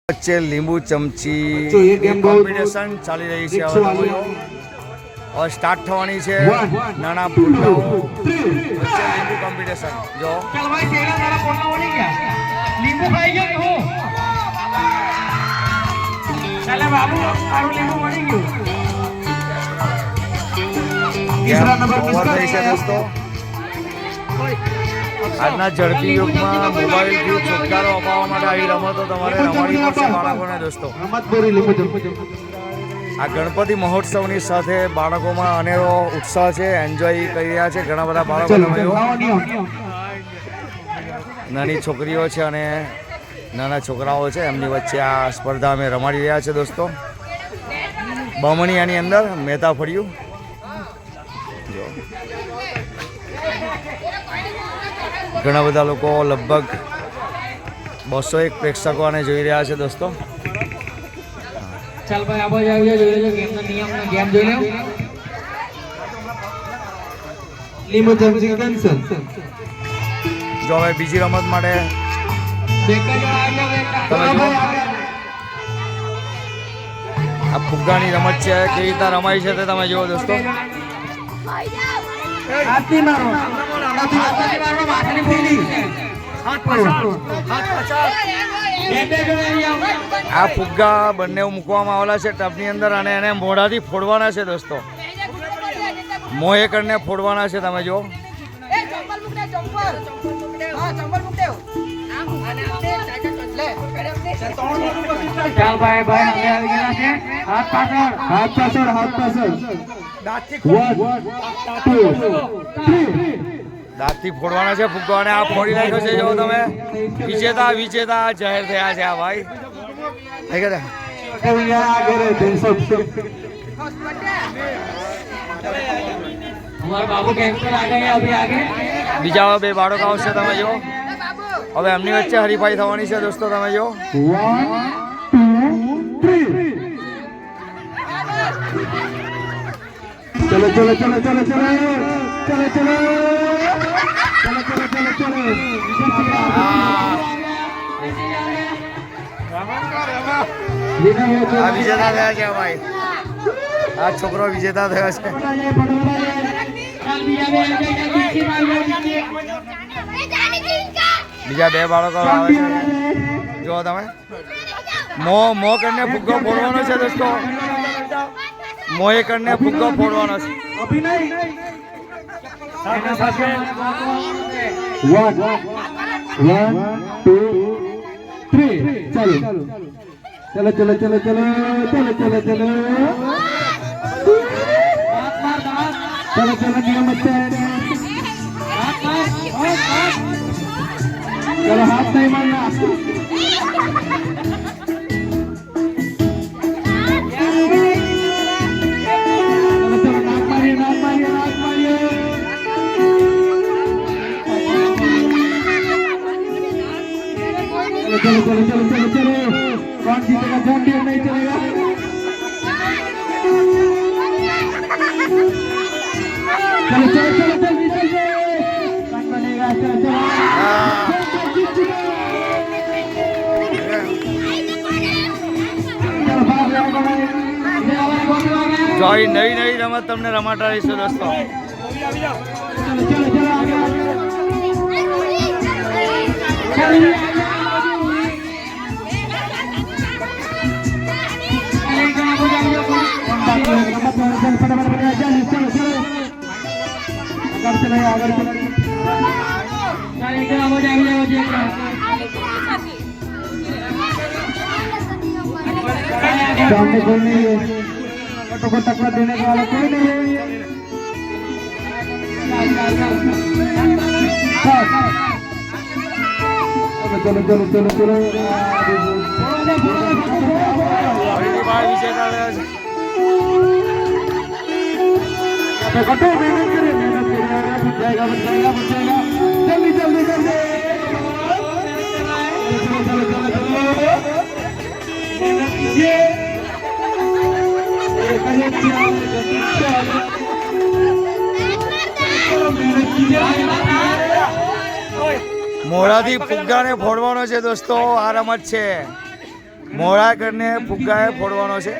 વચ્ચે લીંબુ ચમચી કોમ્પિટિશન ચાલી રહી છે। હવે સ્ટાર્ટ થવાની છે। નાના ફૂટકાઓ વચ્ચે લીંબુ કોમ્પિટિશન। જો લીંબુ ખાઈ ગયો હું ચાલે બાબુ તારું લીંબુ મળી ગયું। તીસરા નંબર ઓવર થઈ છે દોસ્તો। આજના ઝડપી યુગમાં મોબાઈલથી છુટકારો અપાવવા માટે આવી રમતો તમારે રમાડવી પડશે બાળકોને દોસ્તો। આ ગણપતિ મહોત્સવની સાથે બાળકોમાં અનેરો ઉત્સાહ છે, એન્જોય કરી રહ્યા છે ઘણા બધા બાળકો। નાની છોકરીઓ છે અને નાના છોકરાઓ છે, એમની વચ્ચે આ સ્પર્ધા અમે રમાડી રહ્યા છે દોસ્તો। બમણીયાની અંદર મહેતા ફળ્યું જો ઘણા બધા લોકો લગભગ 201 પ્રેક્ષકો આને જોઈ રહ્યા છે દોસ્તો। ચાલ ભાઈ આબો આવી જોઈ લેજો ગેમનો નિયમ ને ગેમ જોઈ લો। લીંબુ ચમચી કેન્સલ। જો હવે બીજી રમત માટે તમે જો આ ફુગ્ગાની રમત છે, કેવી રીતના રમાય છે તે તમે જુઓ દોસ્તો। હાથથી મારો હાથથી મારો માથાની ફેરી હાથ પાછળ આ ફુગ્ગા બંને મૂકવામાં આવેલા છે ટબની અંદર અને એને મોઢાથી ફોડવાના છે દોસ્તો। મોહે કરીને ફોડવાના છે તમે જો। ચાલ ભાઈ ભાઈ હવે આવી ગયા છે। હાથ પાછળ હાથ પાછળ હાથ પાછળ દાંતથી ફોડવાના છે ફુગ્ગો અને આ ફોડી નાખ્યો છે જો તમે। વિજેતા જાહેર થયા છે આ ભાઈ। બીજા બે બાળકો આવશે તમે જો। હવે એમની વચ્ચે હરીફાઈ થવાની છે દોસ્તો તમે જો। चलो चलो चलो चलो चलो चलो चलो चलो चलो चलो આ વિજેતા થયા છે ભાઈ। આ છોકરો વિજેતા થયો છે। બીજા બે બાળકો આવે છે જો તમે। મો કરીને ફુગ્ગો ફોડવાનો છે દોસ્તો। મોહે કરીને ફુગ્ગો ફોડવાનો છે। चलो चलो चलो चलो चलो चलो चलो चलो चलो नियम चलो हाथ नहीं मारना। चलो चलो चलो चलो चलो कौन जीतेगा? जॉन्डियर नहीं चलेगा। चलो चलो चलो जल्दी जल्दी कौन बनेगा? चलो चलो જો નવી રમત તમને રમાતા રહીશું દોસ્તો। चलो चलो चलो आगे आगे सामने कोई नहीं है, ऑटो को टक्कर देने वाला कोई नहीं है। चलो चलो चलो चलो कटो मेहनत करे बच जाएगा बच जाएगा बच जाएगा। जल्दी जल्दी कर दे। चलो चलो चलो चलो मेहनत कीजिए। મોઢાથી ફુગ્ગાને ફોડવાનો છે દોસ્તો। આ રમત છે। મોડા કરીને ફુગ્ગાએ ફોડવાનો છે.